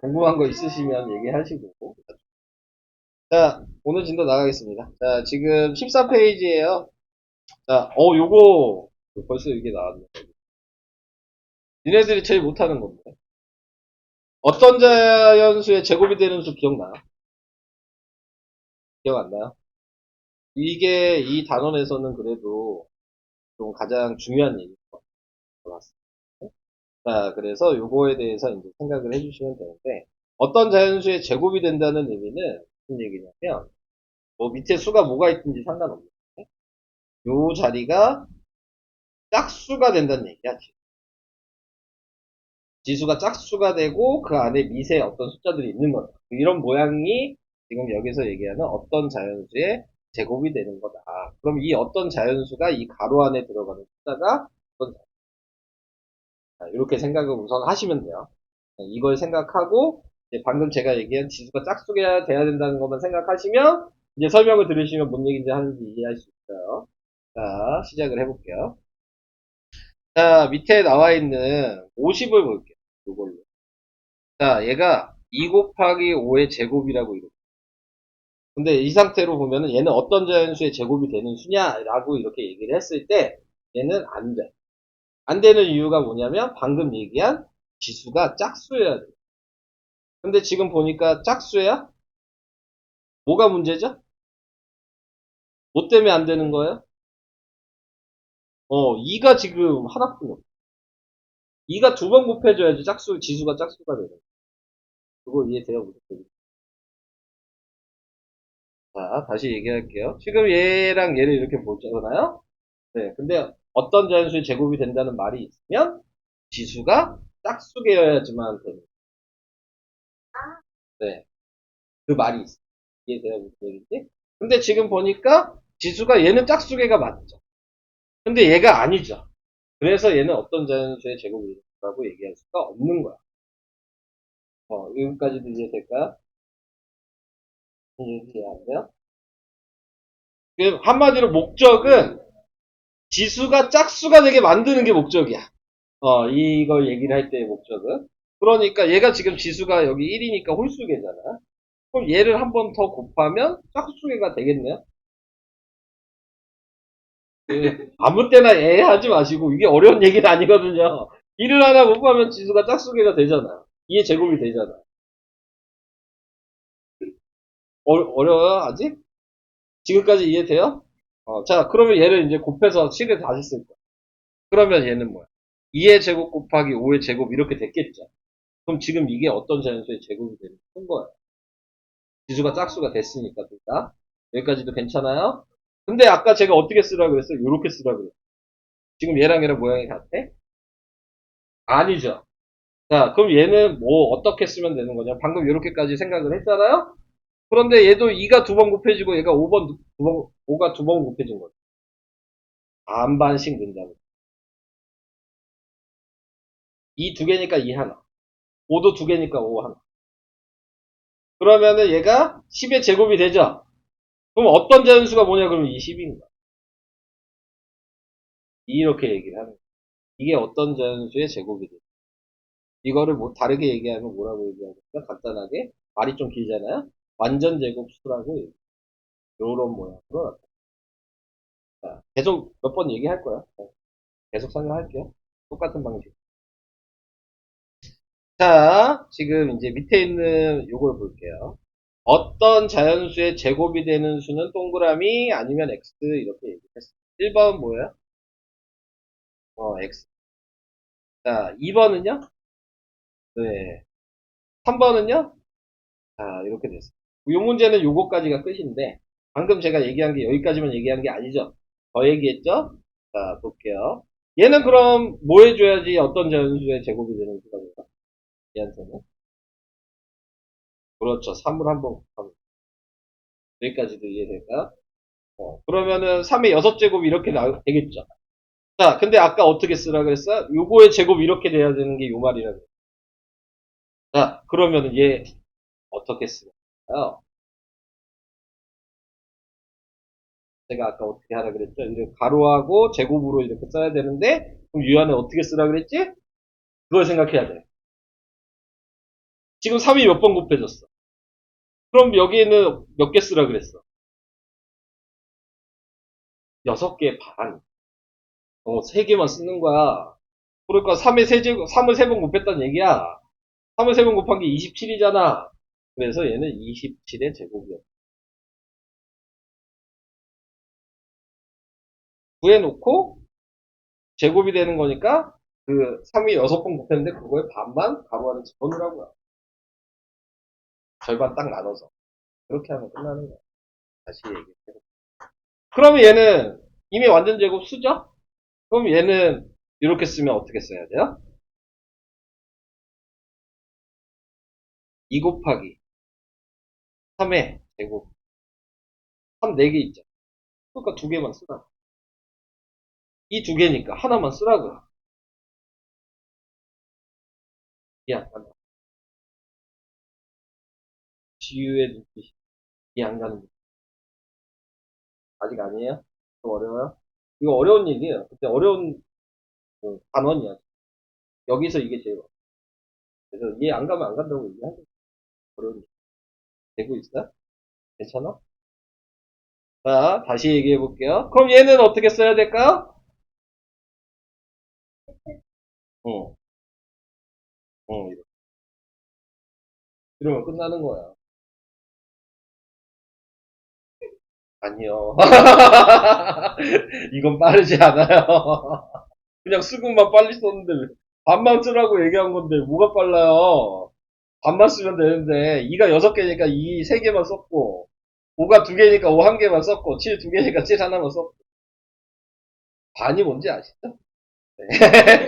궁금한 거 있으시면 얘기하시고. 자, 오늘 진도 나가겠습니다. 자, 지금 14페이지에요. 자, 요거, 벌써 이게 나왔네. 니네들이 제일 못하는 건데. 어떤 자연수의 제곱이 되는 수 기억나요? 기억 안 나요? 이게 이 단원에서는 그래도 좀 가장 중요한 얘기인 것 같습니다. 자, 그래서 요거에 대해서 이제 생각을 해주시면 되는데, 어떤 자연수의 제곱이 된다는 의미는 무슨 얘기냐면, 뭐 밑에 수가 뭐가 있든지 상관없는데, 요 자리가 짝수가 된다는 얘기야. 지수가 짝수가 되고 그 안에 미세 어떤 숫자들이 있는 거다. 이런 모양이 지금 여기서 얘기하는 어떤 자연수의 제곱이 되는 거다. 그럼 이 어떤 자연수가 이 가로 안에 들어가는 숫자가 어떤 자연수. 이렇게 생각을 우선 하시면 돼요. 이걸 생각하고 방금 제가 얘기한 지수가 짝수가 돼야 된다는 것만 생각하시면 이제 설명을 들으시면 뭔 얘기인지 하는지 이해할 수 있어요. 자, 시작을 해볼게요. 자, 밑에 나와 있는 50을 볼게요. 이걸로. 자, 얘가 2 곱하기 5의 제곱이라고 이렇게. 근데 이 상태로 보면은 얘는 어떤 자연수의 제곱이 되는 수냐라고 이렇게 얘기를 했을 때 얘는 안 돼. 안 되는 이유가 뭐냐면 방금 얘기한 지수가 짝수여야 돼. 근데 지금 보니까 짝수야? 뭐가 문제죠? 뭐 때문에 안 되는 거예요? 2가 지금 하나뿐이야. 2가 두 번 곱해줘야지 지수가 짝수가 되는 거야. 그거 이해돼요? 무슨 자, 다시 얘기할게요. 지금 얘랑 얘를 이렇게 보잖아요? 네, 근데 어떤 자연수의 제곱이 된다는 말이 있으면 지수가 짝수계여야지만 되는. 네, 그 말이 있어. 이해돼요? 무슨 얘기인지? 근데 지금 보니까 지수가 얘는 짝수계가 맞죠. 근데 얘가 아니죠. 그래서 얘는 어떤 자연수의 제곱이라고 얘기할 수가 없는 거야. 여기까지도 이해될까요? 이해 안 돼요? 한마디로 목적은 지수가 짝수가 되게 만드는 게 목적이야. 이걸 얘기를 할 때의 목적은. 그러니까 얘가 지금 지수가 여기 1이니까 홀수계잖아. 그럼 얘를 한 번 더 곱하면 짝수계가 되겠네요. 아무 때나 애 하지 마시고 이게 어려운 얘기는 아니거든요. 1을 하나 곱하면 지수가 짝수계가 되잖아. 2의 제곱이 되잖아. 어려워요 아직? 지금까지 이해돼요? 자 그러면 얘를 이제 곱해서 식을 다시 쓸 거야. 그러면 얘는 뭐야? 2의 제곱 곱하기 5의 제곱 이렇게 됐겠죠. 그럼 지금 이게 어떤 자연수의 제곱이 되는 거예요? 지수가 짝수가 됐으니까 둘 다. 여기까지도 괜찮아요? 근데 아까 제가 어떻게 쓰라고 그랬어요? 이렇게 쓰라고 그랬어요. 지금 얘랑 얘랑 모양이 같아? 아니죠. 자, 그럼 얘는 뭐 어떻게 쓰면 되는 거냐? 방금 이렇게까지 생각을 했잖아요? 그런데 얘도 2가 두 번 곱해지고 얘가 5가 두 번 곱해진 거죠. 반반씩 는다고. 2 두 개니까 2 하나. 5도 두 개니까 5 하나. 그러면은 얘가 10의 제곱이 되죠? 그럼 어떤 자연수가 뭐냐? 그러면 이 10인 거야. 이렇게 얘기를 하는 거야. 이게 어떤 자연수의 제곱이 돼. 이거를 뭐 다르게 얘기하면 뭐라고 얘기하니까 간단하게 말이 좀 길잖아요. 완전 제곱수라고 얘기해요. 요런 모양으로 나타나요. 자, 계속 몇 번 얘기할 거야. 계속 설명할게요. 똑같은 방식. 자, 지금 이제 밑에 있는 요걸 볼게요. 어떤 자연수의 제곱이 되는 수는 동그라미 아니면 x 이렇게 얘기했어요. 1번 뭐예요? x. 자, 2번은요? 네. 3번은요? 자, 이렇게 됐어요. 이 문제는 요거까지가 끝인데, 방금 제가 얘기한 게 여기까지만 얘기한 게 아니죠. 더 얘기했죠? 자, 볼게요. 얘는 그럼 뭐 해줘야지 어떤 자연수의 제곱이 되는 수가 될까? 얘한테는. 그렇죠. 3을 한번 곱하면. 여기까지도 이해될까요? 그러면은 3의 6제곱 이렇게 되겠죠. 자, 근데 아까 어떻게 쓰라 그랬어? 요거의 제곱 이렇게 돼야 되는 게 요 말이라 그랬어. 자, 그러면은 얘 어떻게 쓰나요? 제가 아까 어떻게 하라 그랬죠? 이렇게 가로하고 제곱으로 이렇게 써야 되는데, 그럼 유 안에 어떻게 쓰라 그랬지? 그걸 생각해야 돼. 지금 3이 몇 번 곱해졌어? 그럼 여기에는 몇 개 쓰라 그랬어? 6개 반. 3개만 쓰는 거야. 그러니까 3을 3번 곱했다는 얘기야. 3을 3번 곱한 게 27이잖아. 그래서 얘는 27의 제곱이야. 구해놓고 제곱이 되는 거니까 그 3이 6번 곱했는데 그거의 반만 가로 안에 집어넣으라고요. 절반 딱 나눠서. 그렇게 하면 끝나는 거야. 다시 얘기해. 그러면 얘는 이미 완전 제곱 수죠? 그럼 얘는 이렇게 쓰면 어떻게 써야 돼요? 2 곱하기 3의 제곱. 3 4개 있죠. 그러니까 2개만 쓰라. 이 2개니까 하나만 쓰라고. 이해 안 간다. 지유의 눈빛이 이해 안 가는 거. 아직 아니에요? 좀 어려워요? 이거 어려운 얘기예요. 근데 어려운 단원이야. 여기서 이게 제일 어려워. 그래서 이해 안 가면 안 간다고 얘기하죠. 어려운 얘기. 되고 있어? 괜찮아? 자, 다시 얘기해 볼게요. 그럼 얘는 어떻게 써야 될까요? 응, 응, 이러면 끝나는 거야. 아니요. 이건 빠르지 않아요. 그냥 수급만 빨리 썼는데 반만 쓰라고 얘기한 건데 뭐가 빨라요? 반만 쓰면 되는데 2가 6개니까 2 3개만 썼고 5가 2개니까 5 1개만 썼고 7 2개니까 7 하나만 썼고 반이 뭔지 아시죠?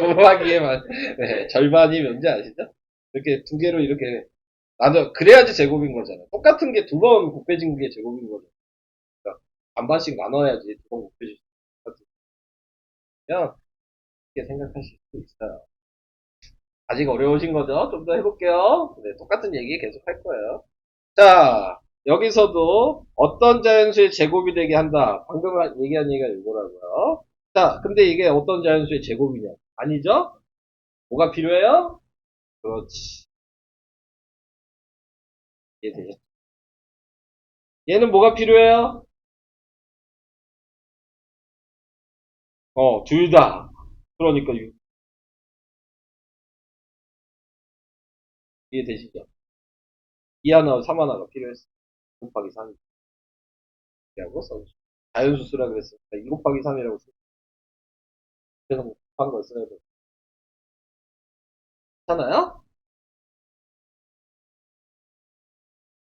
곱하기에만 네, 절반이 뭔지 아시죠? 이렇게 2개로 이렇게 나도 그래야지 제곱인 거잖아. 똑같은 게 2번 곱해진 게 제곱인 거잖아. 그러니까 반반씩 나눠야지 2번 곱해질 수 있거든요. 이렇게 생각하실 수 있어요. 아직 어려우신 거죠? 좀 더 해볼게요. 네, 똑같은 얘기 계속 할 거예요. 자, 여기서도 어떤 자연수의 제곱이 되게 한다. 방금 얘기한 얘기가 이거라고요. 자, 근데 이게 어떤 자연수의 제곱이냐? 아니죠? 뭐가 필요해요? 그렇지. 이해되죠? 얘는 뭐가 필요해요? 둘 다. 그러니까 이해되시죠? 2 하나, 3 하나가 필요했어. 곱하기 3이라고 써주죠. 자연수 쓰라 그랬으니까 2 곱하기 3이라고 쓰죠. 그래서 곱한 걸 써야 돼. 괜찮아요?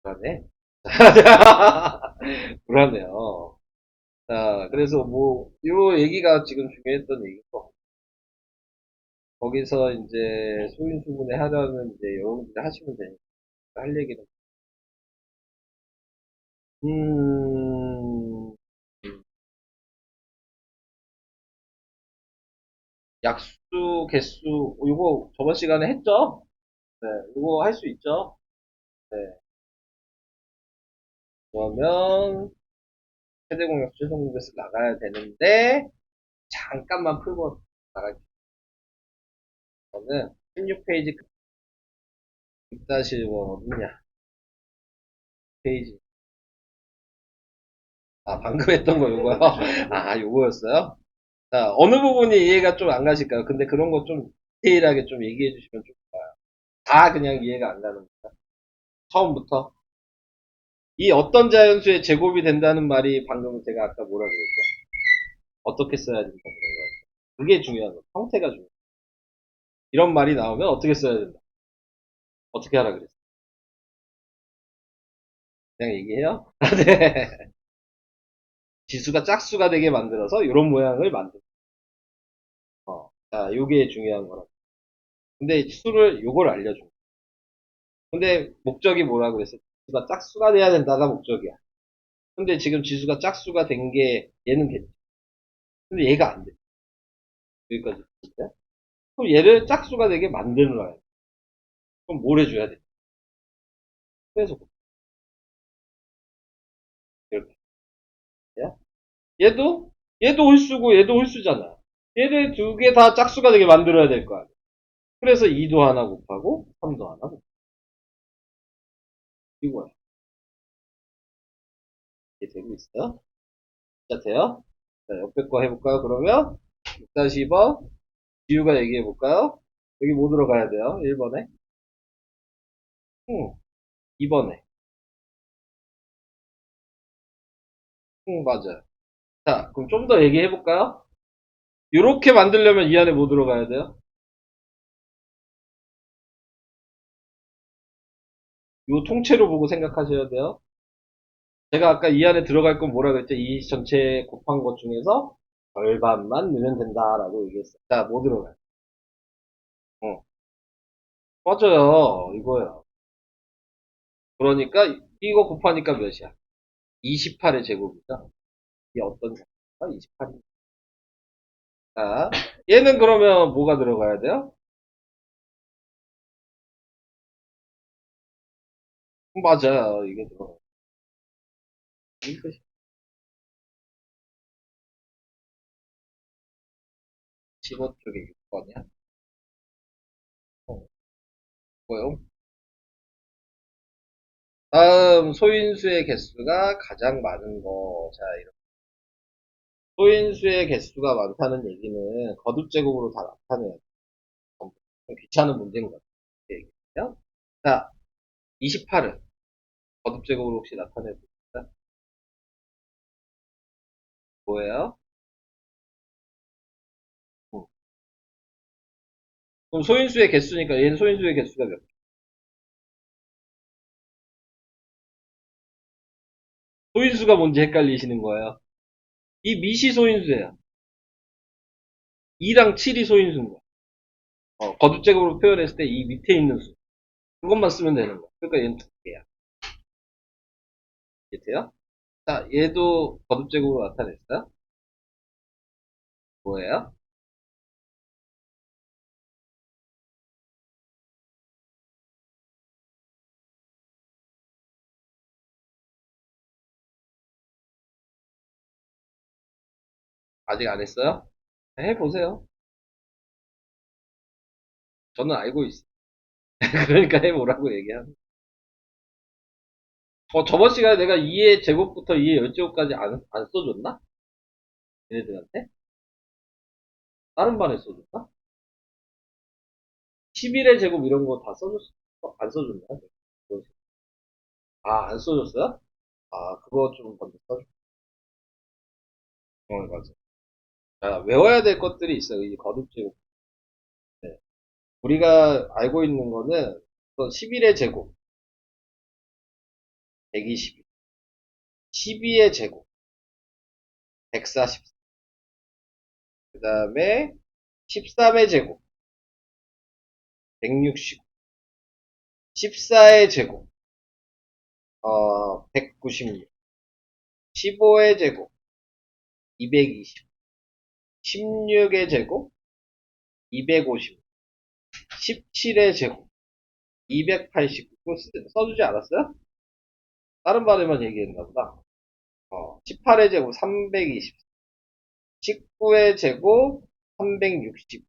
그러네. 그러네요. 자, 그래서 뭐, 요 얘기가 지금 중요했던 얘기고, 거기서 이제 소인수분해 하려면 이제 여러분들이 하시면 되니까 할 얘기는. 음, 약수, 개수, 요거 저번 시간에 했죠? 네, 요거 할 수 있죠? 네, 그러면 최대공약, 최종공개수 나가야 되는데, 잠깐만 풀고 나갈게요. 저는 16페이지 다시 뭐 어디냐? 페이지. 아, 방금 했던 거 요거요? 아, 요거였어요? 자, 어느 부분이 이해가 좀 안 가실까요? 근데 그런 거 좀 디테일하게 좀 얘기해 주시면 좀 좋아요. 다 그냥 이해가 안 가는 거야. 처음부터. 이 어떤 자연수의 제곱이 된다는 말이 방금 제가 아까 뭐라 그랬죠? 어떻게 써야 된다 그런 거예요. 그게 중요한 거. 형태가 중요해. 이런 말이 나오면 어떻게 써야 된다. 어떻게 하라 그랬어? 그냥 얘기해요? 네. 지수가 짝수가 되게 만들어서 이런 모양을 만든다. 자, 요게 중요한 거라. 근데 수를 요걸 알려줘. 근데 목적이 뭐라 그랬어? 지수가 짝수가 돼야 된다가 목적이야. 근데 지금 지수가 짝수가 된 게 얘는 됐지. 근데 얘가 안 돼. 여기까지. 진짜? 그럼 얘를 짝수가 되게 만드는 야 그럼 뭘 해줘야 돼? 그래서 이렇게. 얘도 홀수고 얘도 홀수잖아. 얘를 2개 다 짝수가 되게 만들어야 될 거 아니야. 그래서 2도 하나 곱하고 3도 하나 곱하고. 이거야. 이게 되고 있어요? 자, 돼요? 자, 옆에 거 해볼까요? 그러면 6-2번 지우가 얘기해볼까요? 여기 뭐 들어가야 돼요? 1번에? 2번에. 맞아요. 자, 그럼 좀 더 얘기해볼까요? 이렇게 만들려면 이 안에 뭐 들어가야 돼요? 요 통째로 보고 생각하셔야 돼요. 제가 아까 이 안에 들어갈 건 뭐라 그랬죠? 이 전체 곱한 것 중에서 절반만 넣으면 된다라고 얘기했어요. 자, 뭐 들어가요? 어, 맞아요. 이거예요. 그러니까 이거 곱하니까 몇이야? 28의 제곱이죠. 이게 어떤 제곱인가? 28입니다. 자, 얘는 그러면 뭐가 들어가야 돼요? 맞아요. 이게 들어가요. 이게 끝이. 15쪽에 6번이야. 뭐요? 다음 소인수의 개수가 가장 많은 거. 자, 이렇게. 소인수의 개수가 많다는 얘기는 거듭제곱으로 다 나타내야 돼. 좀 귀찮은 문제인 것 같아요. 얘기요. 자, 28은 거듭제곱으로 혹시 나타내 볼까요? 뭐예요? 음. 그럼 소인수의 개수니까 얘는 소인수의 개수가 몇 개? 소인수가 뭔지 헷갈리시는 거예요. 이 밑이 소인수예요. 2랑 7이 소인수인 거야. 거듭제곱으로 표현했을 때 이 밑에 있는 수. 그것만 쓰면 되는 거야. 그러니까 얘는 두 개야. 이해돼요? 자, 얘도 거듭제곱으로 나타냈어요? 뭐예요? 아직 안 했어요? 해보세요. 저는 알고 있어요. 그러니까 해보라고 얘기하는. 저번 시간에 내가 2의 제곱부터 2의 열제곱까지 안 써줬나? 얘네들한테? 다른 반에 써줬나? 11의 제곱 이런 거 다 써줬어? 안 써줬나? 안 써줬어요? 그거 좀 먼저 써줘. 맞아. 자, 외워야 될 것들이 있어요. 이 거듭제곱. 네. 우리가 알고 있는 거는 11의 제곱, 120. 12의 제곱, 140. 그 다음에 13의 제곱, 160. 14의 제곱, 196. 15의 제곱, 220. 16의 제곱, 250. 17의 제곱, 280. 그거 써주지 않았어요? 다른 반에만 얘기했나 보다. 18의 제곱, 320. 19의 제곱, 360.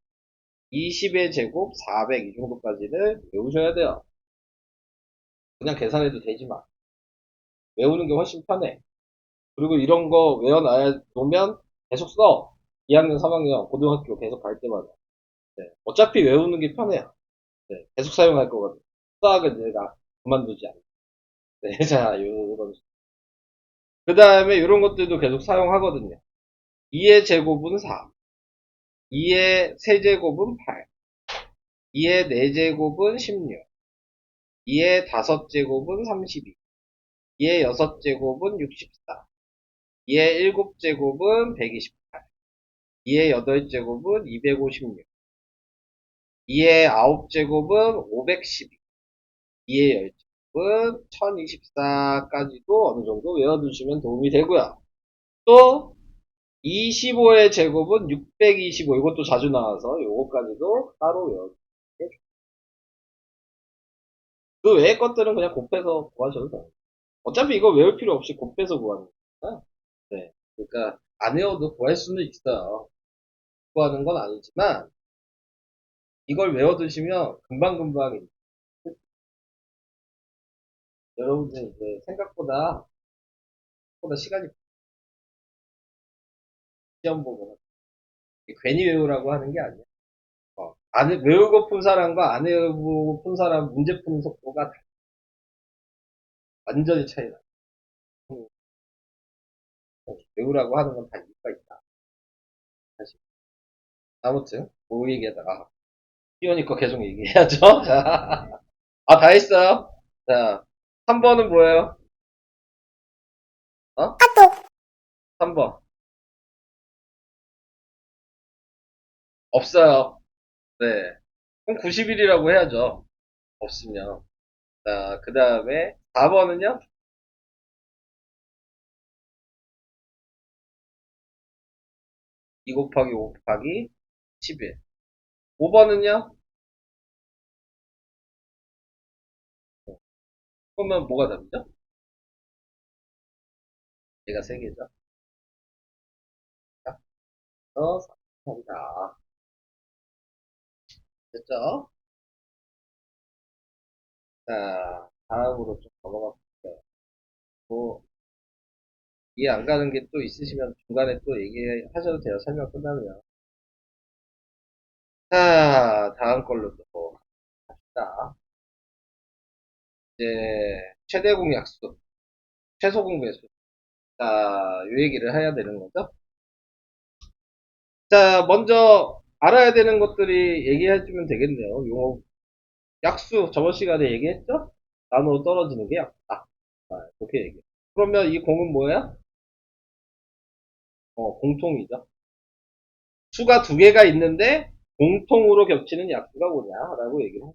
20의 제곱, 400. 이 정도까지는 외우셔야 돼요. 그냥 계산해도 되지만. 외우는 게 훨씬 편해. 그리고 이런 거 놓으면 계속 써. 2학년, 3학년, 고등학교 계속 갈 때마다. 네. 어차피 외우는 게 편해요. 네. 계속 사용할 거거든. 수학은 내가 그만두지 않아. 네. 자, 요런. 그 다음에 이런 것들도 계속 사용하거든요. 2의 제곱은 4. 2의 세제곱은 8. 2의 4제곱은 16. 2의 5제곱은 32. 2의 6제곱은 64. 2의 7제곱은 128. 2의 8제곱은 256. 2의 9제곱은 512. 2의 10제곱은 1024까지도 어느 정도 외워두시면 도움이 되고요. 또 25의 제곱은 625. 이것도 자주 나와서 요거까지도 따로 외워주세요. 그 외의 것들은 그냥 곱해서 구하셔도 돼요. 어차피 이거 외울 필요 없이 곱해서 구하는 거니까. 네. 그러니까 안 외워도 구할 수는 있어요. 구하는 건 아니지만 이걸 외워두시면 금방금방 여러분들 이제 생각보다 시간이 시험 보고 괜히 외우라고 하는 게 아니야. 외우고 푼 사람과 안 외우고 푼 사람 문제 푸는 속도가 완전히 차이 나. 음, 외우라고 하는 건 다 이유가 있다. 사실. 아무튼, 뭐 얘기하다가, 끼우니까 계속 얘기해야죠. 자, 다 했어요. 자, 3번은 뭐예요? 어? 3번. 없어요. 네. 그럼 90일이라고 해야죠. 없으면. 자, 그 다음에 4번은요? 2 곱하기 5 곱하기 11. 5번은요? 그러면 뭐가 답이죠? 얘가 3개죠. 자, 그래서 3번이다. 됐죠? 자, 다음으로 좀 넘어가 볼게요. 뭐, 이해 안 가는 게 또 있으시면 중간에 또 얘기하셔도 돼요. 설명 끝나면. 자, 다음 걸로 또 갑시다. 이제, 최대 공약수, 최소 공배수. 자, 요 얘기를 해야 되는 거죠. 자, 먼저 알아야 되는 것들이 얘기해주면 되겠네요. 용어, 약수, 저번 시간에 얘기했죠? 나누어 떨어지는 게 약수다. 그렇게 얘기해. 그러면 이 공은 뭐야? 공통이죠. 수가 두 개가 있는데 공통으로 겹치는 약수가 뭐냐라고 얘기를 해.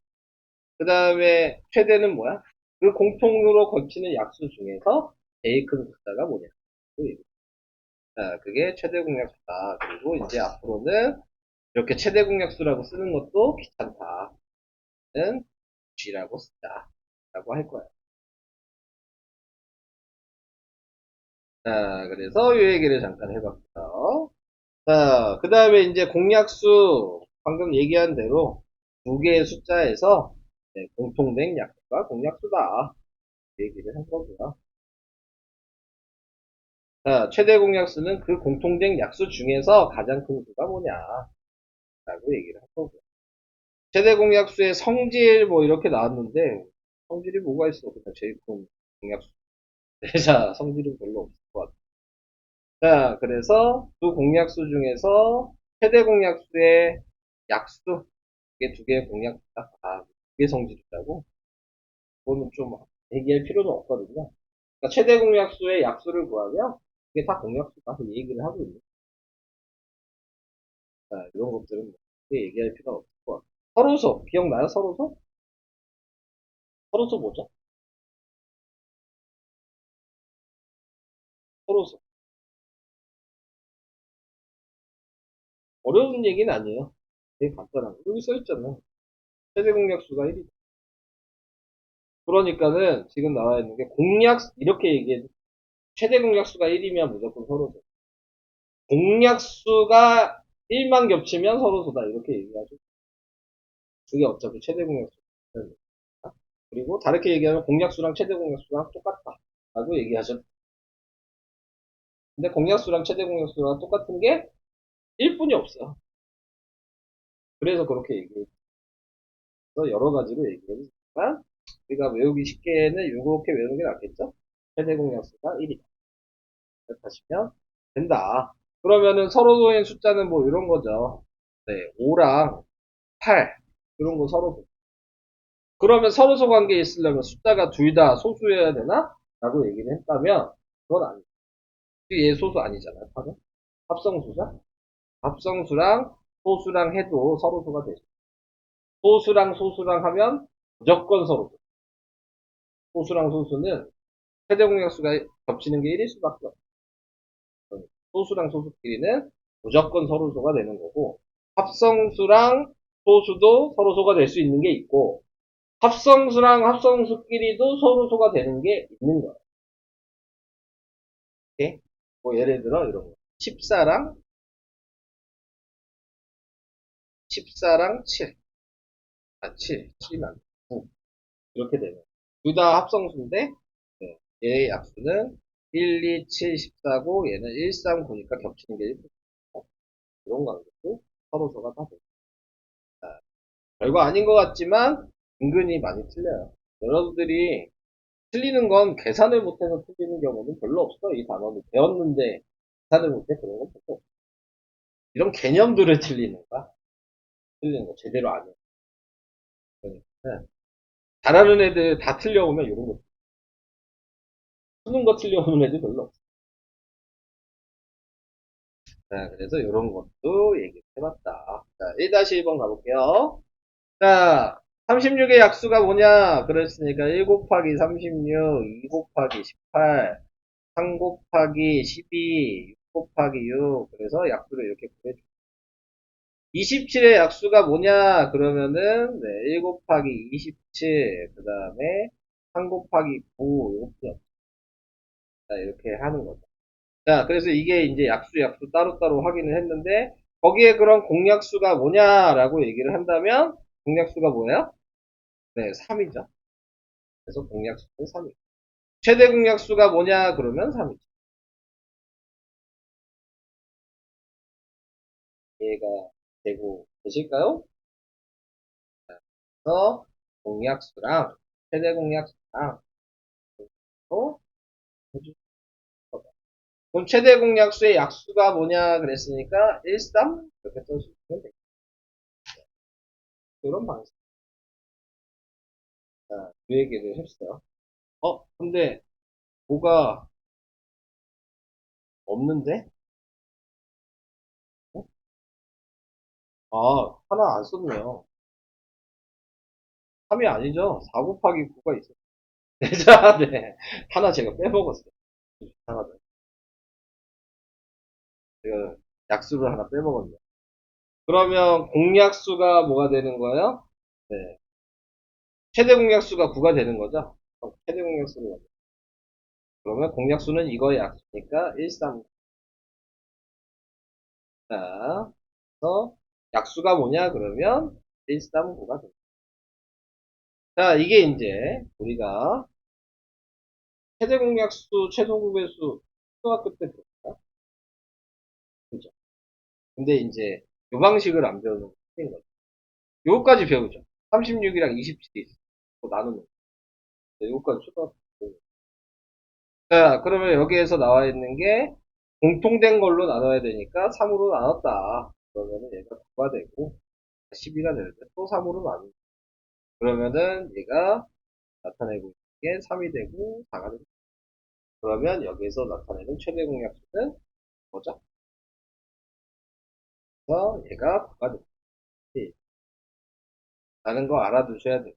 그 다음에 최대는 뭐야? 그 공통으로 겹치는 약수 중에서 제일 큰 숫자가 뭐냐? 자, 그게 최대 공약수다. 그리고 이제 앞으로는 이렇게 최대 공약수라고 쓰는 것도 귀찮다는 G라고 쓰자. 라고 할 거야. 자, 그래서 이 얘기를 잠깐 해봤고요. 자, 그 다음에 이제 공약수, 방금 얘기한 대로 두 개의 숫자에서 공통된 약수가 공약수다. 얘기를 한 거고요. 자, 최대 공약수는 그 공통된 약수 중에서 가장 큰 수가 뭐냐. 라고 얘기를 한 거고요. 최대 공약수의 성질 뭐 이렇게 나왔는데 성질이 뭐가 있어? 그냥 제일 큰 공약수. 자, 성질은 별로 없을 것 같아요. 자, 그래서 두 공약수 중에서 최대 공약수의 약수, 이게 두 개의 공약수다. 두 개의 성질이라고? 그거는 좀 얘기할 필요는 없거든요. 그러니까 최대 공약수의 약수를 구하면 이게 다 공약수다. 그 얘기를 하고 있는. 자, 이런 것들은 뭐 크게 얘기할 필요는 없을 것 같아요. 서로소, 기억나요? 서로소? 서로소 뭐죠? 서로소. 어려운 얘기는 아니에요. 되게 간단한 거. 여기 써있잖아요. 최대 공약수가 1이다. 그러니까는 지금 나와 있는 게 이렇게 얘기해도 최대 공약수가 1이면 무조건 서로소. 공약수가 1만 겹치면 서로소다. 이렇게 얘기하죠. 그게 어차피 최대 공약수. 그리고 다르게 얘기하면 공약수랑 최대 공약수랑 똑같다. 라고 얘기하죠. 근데 공약수랑 최대 공약수랑 똑같은 게 1뿐이 없어요. 그래서 그렇게 얘기해서 여러 가지로 얘기해주지만 우리가 외우기 쉽게는 이렇게 외우는 게 낫겠죠? 최대 공약수가 1이다. 이렇게 하시면 된다. 그러면은 서로소인 숫자는 뭐 이런 거죠. 네, 5랑 8 이런 거 서로소. 그러면 서로소 관계에 있으려면 숫자가 둘 다 소수여야 되나? 라고 얘기를 했다면 그건 아니죠. 얘 소수 아니잖아요. 8은. 합성수죠? 합성수랑 소수랑 해도 서로소가 되죠. 소수랑 소수랑 하면 무조건 서로소. 소수랑 소수는 최대 공약수가 겹치는 게 1일 수밖에 없어요. 소수랑 소수끼리는 무조건 서로소가 되는 거고 합성수랑 소수도 서로소가 될 수 있는 게 있고 합성수랑 합성수끼리도 서로소가 되는 게 있는 거예요. 오케이? 뭐 예를 들어 이런 거. 14랑 7. 7. 7이면 9. 이렇게 되면. 둘 다 합성수인데, 네, 얘의 약수는 1, 2, 7, 14고, 얘는 1, 3, 9니까 겹치는 게 1%. 이런 관계도 서로서가 다 돼요. 자, 별거 아닌 것 같지만, 은근히 많이 틀려요. 여러분들이 틀리는 건 계산을 못해서 틀리는 경우는 별로 없어. 이 단어를 배웠는데, 계산을 못해 그런 건 별로 없어. 이런 개념들을 틀리는 거야. 틀리는 거 제대로 안 해. 그러니까 잘하는 애들 다 틀려오면 이런 거 푸는 거 틀려오는 애들 별로 없어. 자, 그래서 이런 것도 얘기를 해봤다. 자, 1-1번 가볼게요. 자, 36의 약수가 뭐냐? 그랬으니까 1 곱하기 36, 2 곱하기 18, 3 곱하기 12, 6 곱하기 6. 그래서 약수를 이렇게 구해줘. 27의 약수가 뭐냐? 그러면은, 네, 1 곱하기 27, 그 다음에 3 곱하기 9, 이렇게 하는 거죠. 자, 그래서 이게 이제 약수 따로따로 확인을 했는데, 거기에 그런 공약수가 뭐냐라고 얘기를 한다면, 공약수가 뭐예요? 네, 3이죠. 그래서 공약수는 3이죠. 최대 공약수가 뭐냐? 그러면 3이죠. 이해가 되고 계실까요? 그래서 공약수랑 최대 공약수랑 또 해주실 거다. 그럼 최대 공약수의 약수가 뭐냐 그랬으니까 1, 3 이렇게 써주시면 되겠다. 이런 방식. 자, 그 얘기를 했어요. 근데 뭐가 없는데? 어? 하나 안 썼네요. 3이 아니죠. 4 곱하기 9가 있어요. 자, 네. 하나 제가 빼먹었어요. 하나 더. 제가 약수를 하나 빼먹었네요. 그러면 공약수가 뭐가 되는 거예요? 네. 최대 공약수가 9가 되는 거죠? 최대 공약수가. 그러면 공약수는 이거의 약수니까 1, 3. 자, 그래서 약수가 뭐냐? 그러면 1, 3, 9가 됩니다. 자, 이게 이제 우리가 최대 공약수, 최소 공배수 초등학교 때 배웠다. 그죠? 근데 이제 요 방식을 안 배우는 거 틀린 거죠. 요거까지 배우죠. 36이랑 27이 있어. 나누는 거. 요거까지 초등학교 때 배우죠. 자, 그러면 여기에서 나와 있는 게 공통된 걸로 나눠야 되니까 3으로 나눴다. 그러면은 얘가 9가 되고 12가 되는데 또 3으로 나누. 그러면은 얘가 나타내고 있는 게 3이 되고 4가 되고. 그러면 여기에서 나타내는 최대 공약수는 뭐죠? 그래서 얘가 9가 됩니다. 라는 거 알아두셔야 돼요.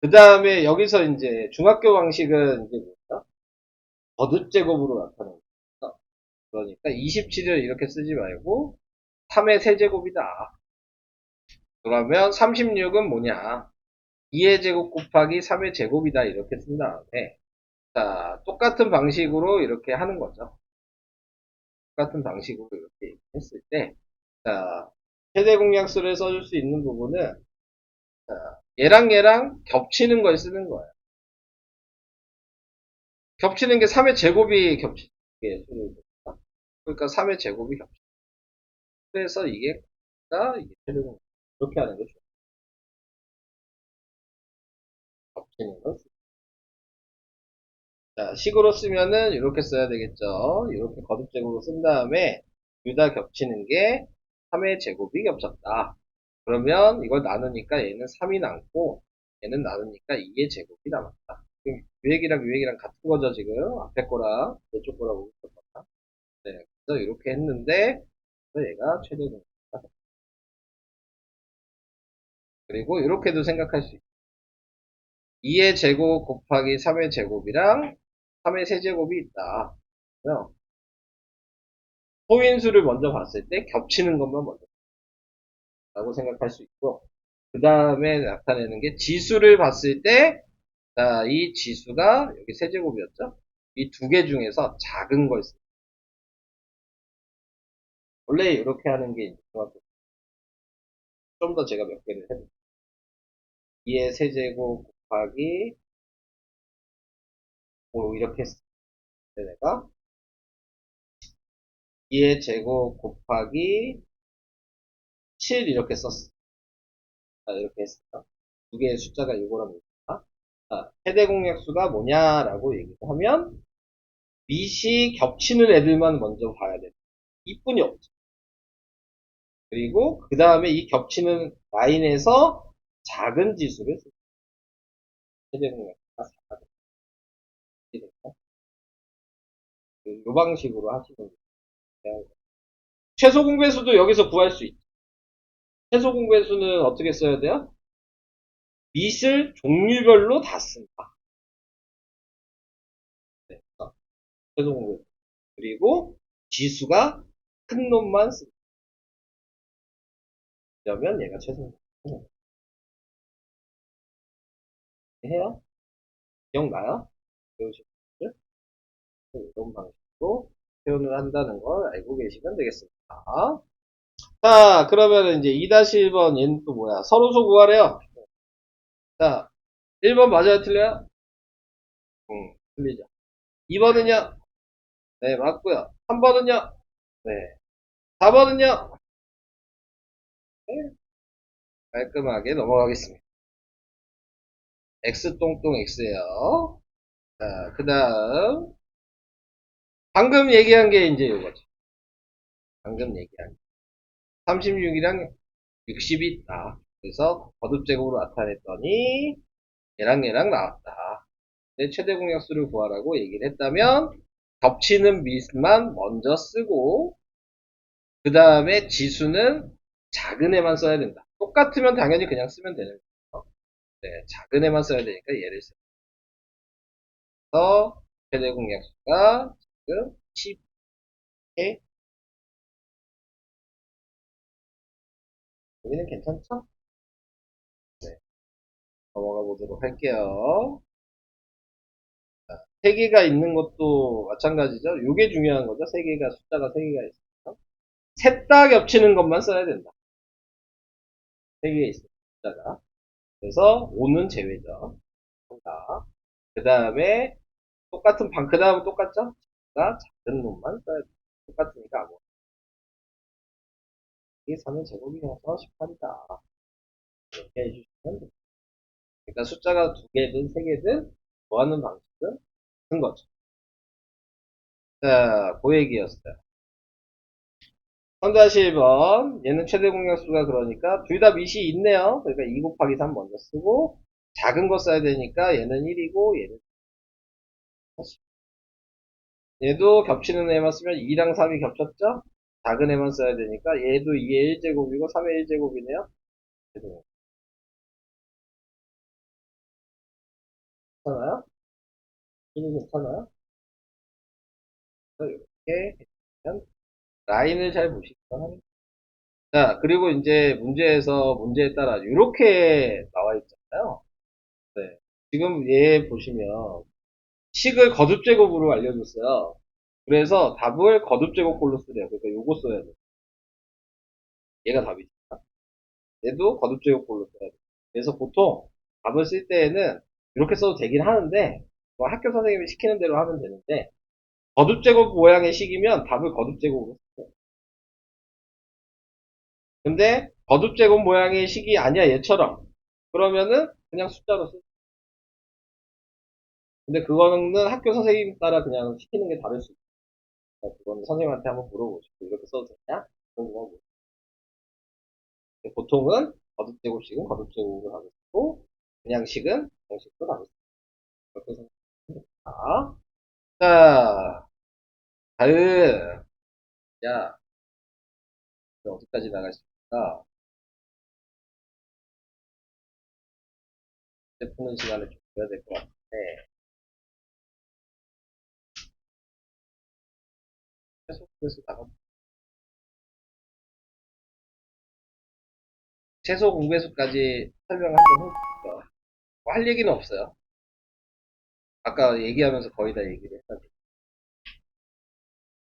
그 다음에 여기서 이제 중학교 방식은 이제 뭐죠? 거듭 제곱으로 나타내는 거죠. 그러니까 27을 이렇게 쓰지 말고 3의 세제곱이다. 그러면 36은 뭐냐? 2의 제곱 곱하기 3의 제곱이다. 이렇게 쓴 다음에 자, 똑같은 방식으로 이렇게 하는 거죠. 똑같은 방식으로 이렇게 했을 때 자, 최대 공약수를 써줄 수 있는 부분은 자, 얘랑 겹치는 걸 쓰는 거예요. 겹치는 게 3의 제곱이 겹치는 게 수능입니다. 그러니까 3의 제곱이 겹치는. 그래서 이게 최대 공약. 이렇게 하는 게 좋아요. 겹치는 걸. 자, 식으로 쓰면은 이렇게 써야 되겠죠. 이렇게 거듭제곱으로 쓴 다음에 둘 다 겹치는 게 3의 제곱이 겹쳤다. 그러면 이걸 나누니까 얘는 3이 남고 얘는 나누니까 2의 제곱이 남았다. 지금 유액이랑 같은 거죠, 지금. 앞에 거랑 이쪽 거랑 오른쪽 거랑. 네, 그래서 이렇게 했는데 그래서 얘가 최대공이다. 그리고 이렇게도 생각할 수 있어요. 2의 제곱 곱하기 3의 제곱이랑 3의 세제곱이 있다. 그래서 소인수를 먼저 봤을 때 겹치는 것만 먼저 라고 생각할 수 있고 그 다음에 나타내는 게 지수를 봤을 때 자, 이 지수가 여기 세제곱이었죠? 이 두 개 중에서 작은 걸 씁니다. 원래 이렇게 하는 게 좀 더 제가 몇 개를 해볼게요. 2의 세제곱 곱하기 뭐 이렇게 했을 때 내가 2의 제곱 곱하기 7 이렇게 썼어. 이렇게 했을까? 두 개의 숫자가 이거라고 했을까? 최대 공약수가 뭐냐라고 얘기를 하면 밑이 겹치는 애들만 먼저 봐야 돼. 이뿐이 없죠. 그리고 그 다음에 이 겹치는 라인에서 작은 지수를 쓰 최대 공약수가 4가 됩니다. 이 방식으로 하시면 돼요. 최소 공배수도 여기서 구할 수 있죠. 최소 공배수는 어떻게 써야 돼요? 밑을 종류별로 다 쓴다. 네, 최소 공배수. 그리고 지수가 큰 놈만 쓴다. 그러면 얘가 최소 공배수. 해요? 기억나요? 배우신 분들? 이런 방식으로 표현을 한다는 걸 알고 계시면 되겠습니다. 자, 그러면 이제 2-1번 얘는 또 뭐야? 서로소 구하래요. 자, 1번 맞아요? 틀려요? 틀리죠. 2번은요? 네, 맞고요. 3번은요? 네. 4번은요? 네, 깔끔하게 넘어가겠습니다. X똥똥 X예요. 자, 그 다음 방금 얘기한 게 이제 이거죠. 방금 얘기한 게. 36이랑 60이 있다. 그래서 거듭제곱으로 나타냈더니 얘랑 나왔다. 내 최대 공약수를 구하라고 얘기를 했다면 겹치는 밑만 먼저 쓰고 그 다음에 지수는 작은 애만 써야 된다. 똑같으면 당연히 그냥 쓰면 되는 거죠. 네, 작은 애만 써야 되니까 얘를 써서 최대 공약수가 지금 10개. 여기는 괜찮죠? 네, 넘어가 보도록 할게요. 세 개가 있는 것도 마찬가지죠. 이게 중요한 거죠. 세 개가 숫자가 세 개가 있어요. 셋 다 겹치는 것만 써야 된다. 세 개가 있어요. 숫자가. 그래서 5는 제외죠. 그 다음에 똑같은 방, 그 다음은 똑같죠? 가 작은 놈만 써야 돼. 똑같으니까 아무. 이게 3의 제곱이어서 18이다. 이렇게 해주시면 됩니다. 그러니까 숫자가 두 개든 세 개든 구하는 방식은 같은 거죠. 자, 그 얘기였어요. 3-1번. 얘는 최대 공약수가 그러니까 둘 다 밑이 있네요. 그러니까 2 곱하기 3 먼저 쓰고 작은 거 써야 되니까 얘는 1이고 얘는 40. 얘도 겹치는 애만 쓰면 2랑 3이 겹쳤죠? 작은 애만 써야 되니까 얘도 2의 1제곱이고 3의 1제곱이네요. 괜찮아요? 이는 괜찮아요? 이렇게 해주면 라인을 잘 보시기 바랍니다. 자, 그리고 이제 문제에서 문제에 따라 이렇게 나와 있잖아요. 네. 지금 얘 보시면 식을 거듭제곱으로 알려줬어요. 그래서 답을 거듭제곱꼴로 쓰래요. 그러니까 요거 써야 돼요. 얘가 답이죠. 얘도 거듭제곱꼴로 써야 돼요. 그래서 보통 답을 쓸 때에는 이렇게 써도 되긴 하는데 뭐 학교 선생님이 시키는 대로 하면 되는데 거듭제곱 모양의 식이면 답을 거듭제곱으로 써요. 근데 거듭제곱 모양의 식이 아니야 얘처럼 그러면은 그냥 숫자로 써. 근데 그거는 학교 선생님 따라 그냥 시키는 게 다를 수 있어요. 그건 선생님한테 한번 물어보시고 이렇게 써도 되냐? 그런 거 보통은 거듭제곱식은 거듭제곱을 하고 있고 그냥식은 그냥식으로 하고 있습니다. 그렇게 생각합니다. 자, 다음 야 어디까지 나갈 수 있을까? 이제 푸는 시간을 좀 줘야 될 것 같은데 계속해서 나가 최소 공배수까지 설명 한번 해볼게요. 뭐할 얘기는 없어요. 아까 얘기하면서 거의 다 얘기를 했는데.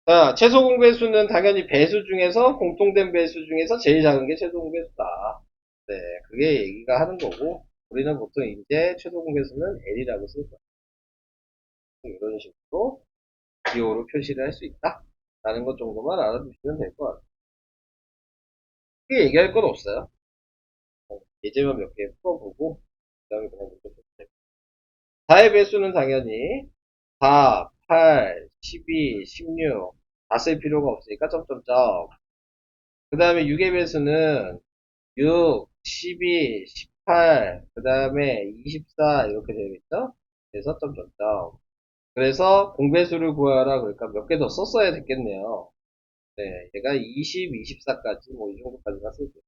자, 최소 공배수는 당연히 배수 중에서 공통된 배수 중에서 제일 작은 게 최소 공배수다. 네, 그게 얘기가 하는 거고 우리는 보통 이제 최소 공배수는 L이라고 쓸 거야. 이런 식으로 기호로 표시를 할 수 있다. 라는 것 정도만 알아두시면 될 것 같아요. 크게 얘기할 건 없어요. 예제만 몇 개 풀어보고, 그 다음에 그냥 문제 풀면 돼요. 4의 배수는 당연히 4, 8, 12, 16, 다 쓸 필요가 없으니까 점점점. 그 다음에 6의 배수는 6, 12, 18, 그 다음에 24 이렇게 되어 있죠? 그래서 점점점. 그래서 공배수를 구하라 그러니까 몇 개 더 썼어야 됐겠네요. 네, 얘가 20, 24까지 뭐 이 정도까지만 쓸게요.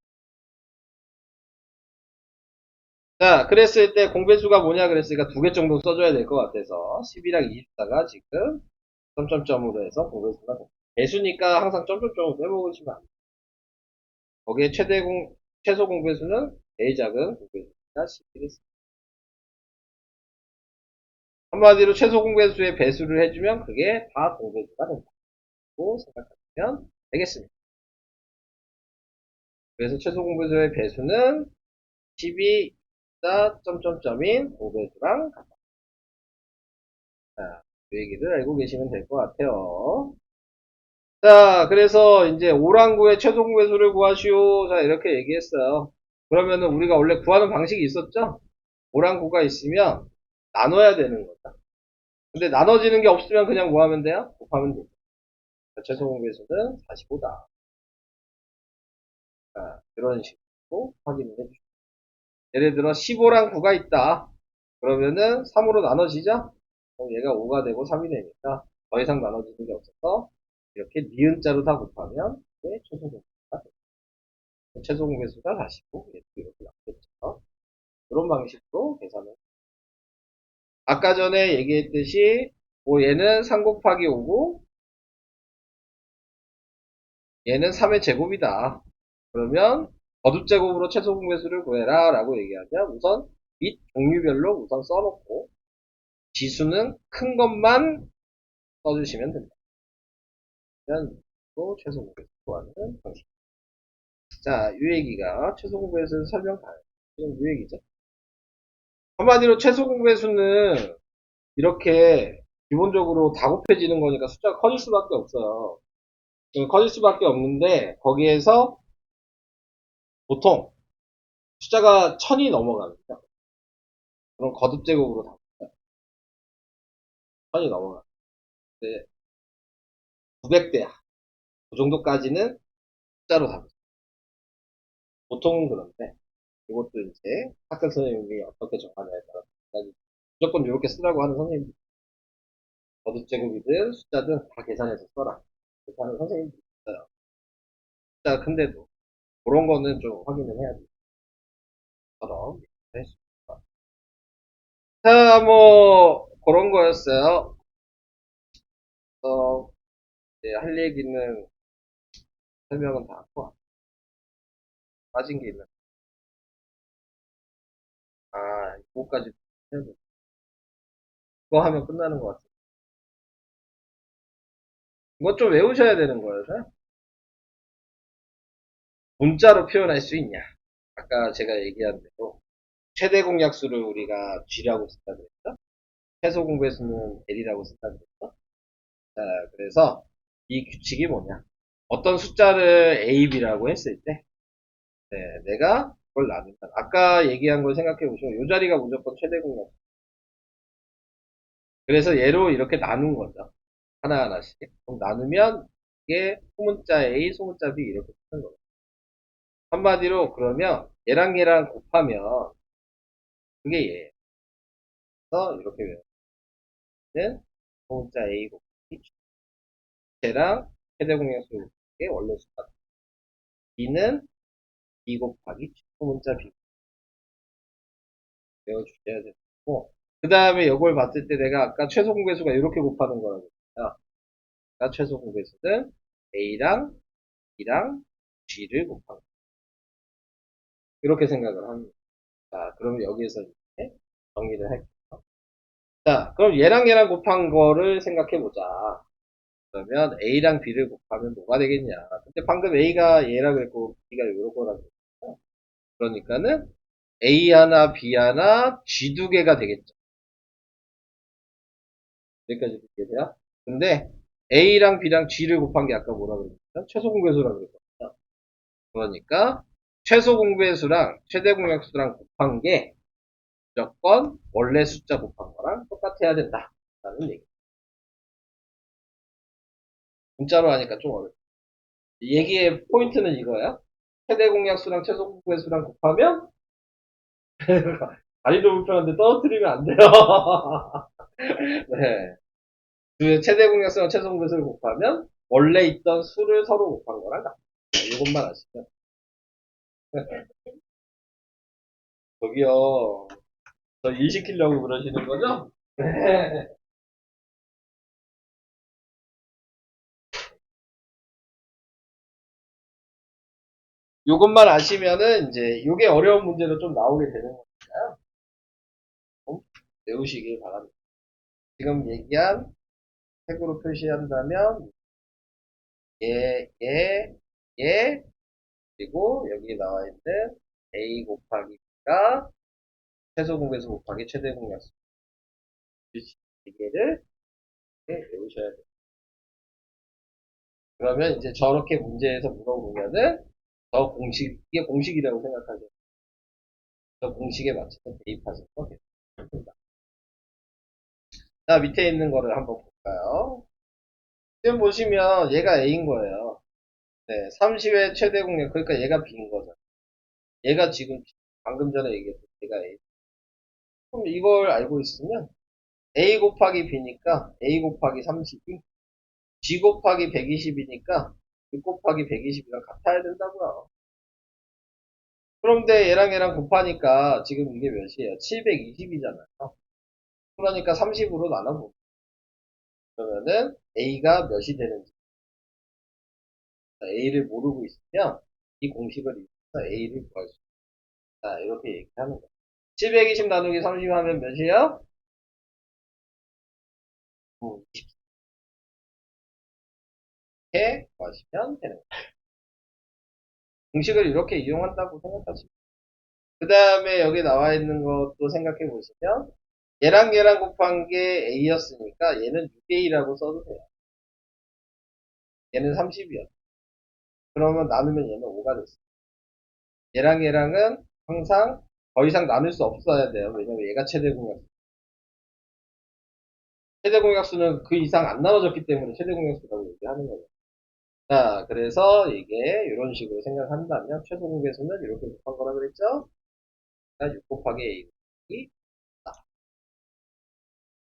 자, 그랬을 때 공배수가 뭐냐 그랬으니까 두 개 정도 써줘야 될 것 같아서 10이랑 24가 지금 점점점으로 해서 공배수가 됩니다. 배수니까 항상 점점점을 빼먹으시면 안 돼요. 거기에 최소 공배수는 제일 작은 공배수니까 11을 씁니다. 한마디로 최소 공배수의 배수를 해주면 그게 다 공배수가 된다고 생각하시면 되겠습니다. 그래서 최소 공배수의 배수는 12, 24, 점점점인 공배수랑 같다. 자, 그 얘기를 알고 계시면 될 것 같아요. 자, 그래서 이제 오랑구의 최소 공배수를 구하시오. 자, 이렇게 얘기했어요. 그러면은 우리가 원래 구하는 방식이 있었죠? 오랑구가 있으면 나눠야 되는 거죠. 근데 나눠지는 게 없으면 그냥 뭐 하면 돼요? 곱하면 돼요. 최소 공배수는 45다. 자, 그런 식으로 확인을 해주시죠. 예를 들어 15랑 9가 있다. 그러면은 3으로 나눠지죠? 그럼 얘가 5가 되고 3이 되니까 더 이상 나눠지는 게 없어서 이렇게 니은자로 다 곱하면 이게 최소 공배수가 됩니다. 최소 공배수가 45, 얘도 이렇게 나오겠죠. 그런 방식으로 계산을. 아까 전에 얘기했듯이 뭐 얘는 3 곱하기 5고 얘는 3의 제곱이다. 그러면 거듭제곱으로 최소 공배수를 구해라 라고 얘기하면 우선 및 종류별로 우선 써놓고 지수는 큰 것만 써주시면 됩니다. 그러면 또 최소 공배수 구하는 방식. 자, 유얘기가 최소 공배수 설명 다 해요. 지금 유얘기죠. 한마디로 최소 공배수는 이렇게 기본적으로 다 곱해지는 거니까 숫자가 커질 수밖에 없어요. 커질 수밖에 없는데 거기에서 보통 숫자가 1000이 넘어갑니다. 그럼 거듭제곱으로 다 1000이 넘어가요. 900대야. 그 정도까지는 숫자로 다 보통은 그런데 이것도 이제 학교 선생님이 어떻게 정하냐에 따라서 무조건 이렇게 쓰라고 하는 선생님들 거듭제곱이든 숫자든 다 계산해서 써라. 그렇게 하는 선생님들이 있어요. 숫자가 큰데도 그런 거는 좀 확인을 해야 돼요. 처럼 했습니다. 자, 뭐 그런 거였어요. 이제 할 얘기는 설명은 다 하고 빠진 게 있는. 아, 이거까지 해야 돼. 그거 하면 끝나는 것 같아요. 이것 좀 외우셔야 되는 거예요. 문자로 표현할 수 있냐? 아까 제가 얘기한 대로 최대 공약수를 우리가 G라고 쓴다 그랬죠? 최소 공배수는 L이라고 쓴다 그랬죠? 자, 그래서 이 규칙이 뭐냐? 어떤 숫자를 A, B라고 했을 때 네, 내가 그걸 나눈다. 아까 얘기한 걸 생각해 보시면 이 자리가 무조건 최대 공약수. 그래서 얘로 이렇게 나눈 거죠. 하나하나씩. 그럼 나누면 이게 소문자 A, 소문자 B 이렇게 쓰는 거예요. 한마디로 그러면 얘랑 곱하면 그게 얘예요. 그래서 이렇게 외우면 소문자 A 곱하기 쟤랑 최대 공약수 의 원래 숫자 B는 B 곱하기 소문자 B 외워주셔야 되고 그 다음에 이걸 봤을 때 내가 아까 최소 공배수가 이렇게 곱하는 거라고 했잖아. 그러니까 최소 공배수는 A랑 B랑 G를 곱하는 거야. 이렇게 생각을 합니다. 자, 그러면 여기에서 이제 정리를 할게요. 자, 그럼 얘랑 곱한 거를 생각해 보자. 그러면 A랑 B를 곱하면 뭐가 되겠냐. 근데 방금 A가 얘라 그랬고 B가 요거라 그랬죠. 그러니까는 A 하나, B 하나, G 두 개가 되겠죠. 여기까지 이해돼요? 근데 A랑 B랑 G를 곱한 게 아까 뭐라 그랬죠? 최소 공배수라고 그랬거든요. 그러니까 최소 공배수랑 최대 공약수랑 곱한 게 무조건 원래 숫자 곱한 거랑 똑같아야 된다. 라는 얘기. 문자로 하니까 좀 어렵죠. 이 얘기의 포인트는 이거야. 최대 공약수랑 최소 공배수랑 곱하면 다리도 불편한데 떨어뜨리면 안 돼요. 네. 그 최대 공약수랑 최소 공배수를 곱하면 원래 있던 수를 서로 곱한 거랑 같다. 이것만 아시면. 저기요. 저 일 시키려고 그러시는 거죠? 네. 요것만 아시면은 이제 요게 어려운 문제로 좀 나오게 되는 거니까요. 좀 외우시길 바랍니다. 지금 얘기한 색으로 표시한다면 얘 그리고 여기 나와 있는 a 곱하기 b가 최소 공배수 곱하기 최대 공약수 이 개를 외우셔야 돼요. 그러면 이제 저렇게 문제에서 물어보면은 저 공식 이게 공식이라고 생각하죠. 저 공식에 맞춰서 대입하셔서 됩니다. 자, 밑에 있는 거를 한번 볼까요? 지금 보시면 얘가 A인 거예요. 네, 30의 최대 공략, 그러니까 얘가 B인 거죠. 얘가 지금 방금 전에 얘기했던 얘가 A. 그럼 이걸 알고 있으면 A 곱하기 B니까 A 곱하기 30이 G 곱하기 120이니까 6 곱하기 120이랑 같아야 된다고요. 그런데 얘랑 곱하니까 지금 이게 몇이에요? 720이잖아요. 그러니까 30으로 나눠보면 그러면은 A가 몇이 되는지 A를 모르고 있으면 이 공식을 이용해서 A를 구할 수 있다. 이렇게 얘기하는 거예요. 720 나누기 30 하면 몇이에요? 20개 구하시면 되는 거예요. 공식을 이렇게 이용한다고 생각하시면 그 다음에 여기 나와 있는 것도 생각해 보시면 얘랑 곱한 게 A였으니까 얘는 6A라고 써도 돼요. 얘는 30이었어. 그러면 나누면 얘는 5가 됐어요. 얘랑은 항상 더 이상 나눌 수 없어야 돼요. 왜냐면 얘가 최대 공약수. 최대 공약수는 그 이상 안 나눠졌기 때문에 최대 공약수라고 얘기하는 거예요. 자, 그래서 이게 이런 식으로 생각한다면 최소 공배수는 이렇게 곱한 거라 그랬죠? 6 곱하기 A 곱하기 4.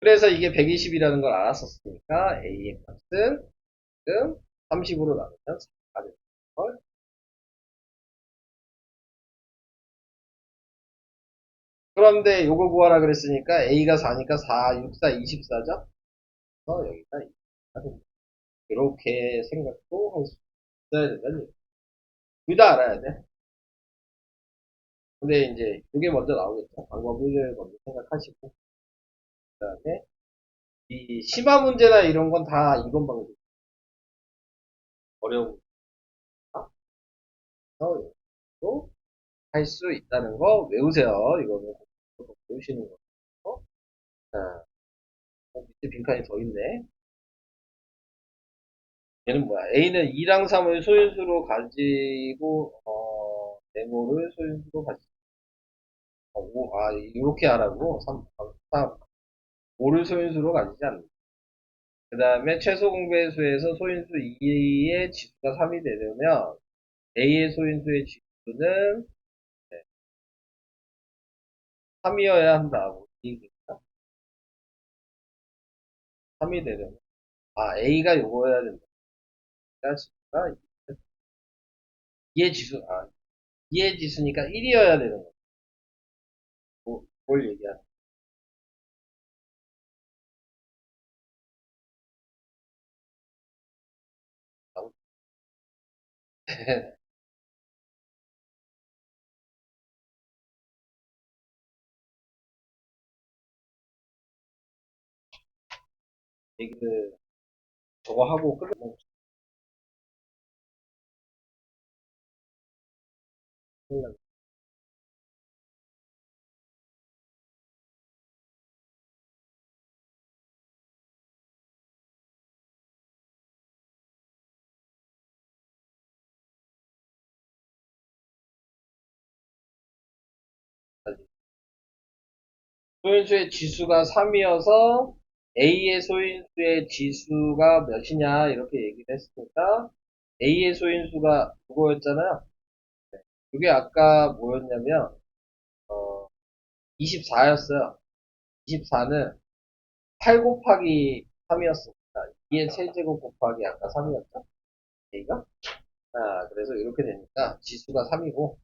그래서 이게 120이라는 걸 알았었으니까 A의 값은 지금 30으로 나누면 4가 되는 걸. 그런데 요거 구하라 그랬으니까 A가 4니까 4, 6, 4, 24죠? 그래서 여기가 24가 됩니다. 이렇게 생각도 할 수 있어야 된다는 얘기. 둘 다 알아야 돼. 근데 이제 이게 먼저 나오겠죠. 방법을 먼저 생각하시고 그 다음에 이 심화 문제나 이런 건 다 이번 방식 어려운 거라서 할 수 있다는 거 외우세요. 이거는 꼭 외우시는 거고. 자, 밑에 빈칸이 더 있네. 얘는 뭐야? A는 2랑 3을 소인수로 가지고 네모를 소인수로 가지고 5, 이렇게 하라고 3, 5를 소인수로 가지지 않는다. 그 다음에 최소 공배수에서 소인수 2의 지수가 3이 되려면 A의 소인수의 지수는 3이어야 한다고 얘기니까 3이 되려면 A가 요거여야 된다. 지수가 2의 지수 2의 지수니까 1이어야 되는 거야. 뭘 얘기하는 거야? 얘기를 저거 하고 끝내면 소인수의 지수가 3이어서 A의 소인수의 지수가 몇이냐 이렇게 얘기를 했으니까 A의 소인수가 그거였잖아요. 이게 아까 뭐였냐면 24였어요. 24는 8 곱하기 3이었습니다. 2의 세제곱 곱하기 아까 3이었죠? A가? 그래서 이렇게 되니까 지수가 3이고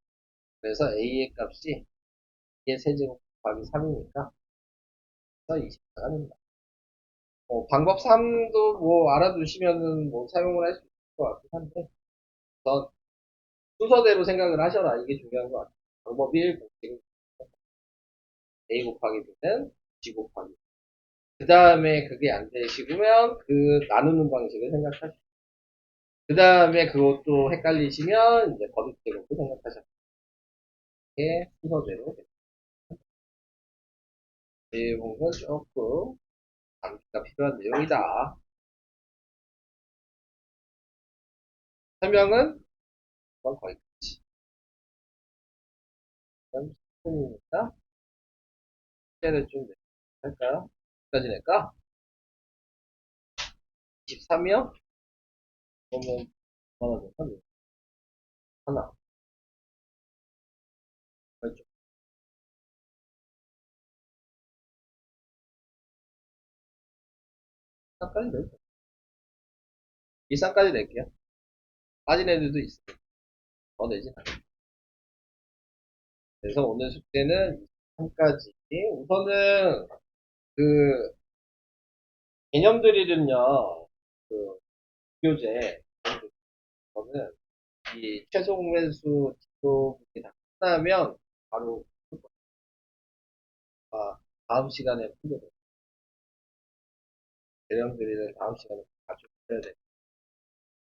그래서 A의 값이 2의 세제곱 곱하기 3이니까 24가 된다. 방법 3도 뭐 알아두시면은 뭐 사용을 할 수 있을 것 같긴 한데 더 순서대로 생각을 하셔라. 이게 중요한 것 같아요. 방법 1, 공식 A 곱하기 B는 G 곱하기. 그 다음에 그게 안 되시면 그 나누는 방식을 생각하시고 그 다음에 그것도 헷갈리시면 이제 거듭제곱도 생각하셔야 게 순서대로 내용은 조금 암기가 필요한 내용이다. 설명은 거기까지. 그럼 10분이니까 숙제를 좀 할까요? 여기까지 낼까? 23이요? 그러면 얼마나 될까? 하나. 왼쪽. 3까지 낼게요. 23까지 낼게요. 빠진 애들도 있어요. 더 내진 않아요. 그래서 오늘 숙제는 23까지. 우선은 그 개념들이는요, 그 교재, 저는 이 최종 매수 지속이 다 끝나면 바로 다음 시간에 풀게 돼요. 개념들이는 다음 시간에 같이 풀어야 돼요.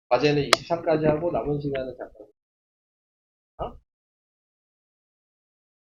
과제는 23까지 하고 남은 시간은 잠깐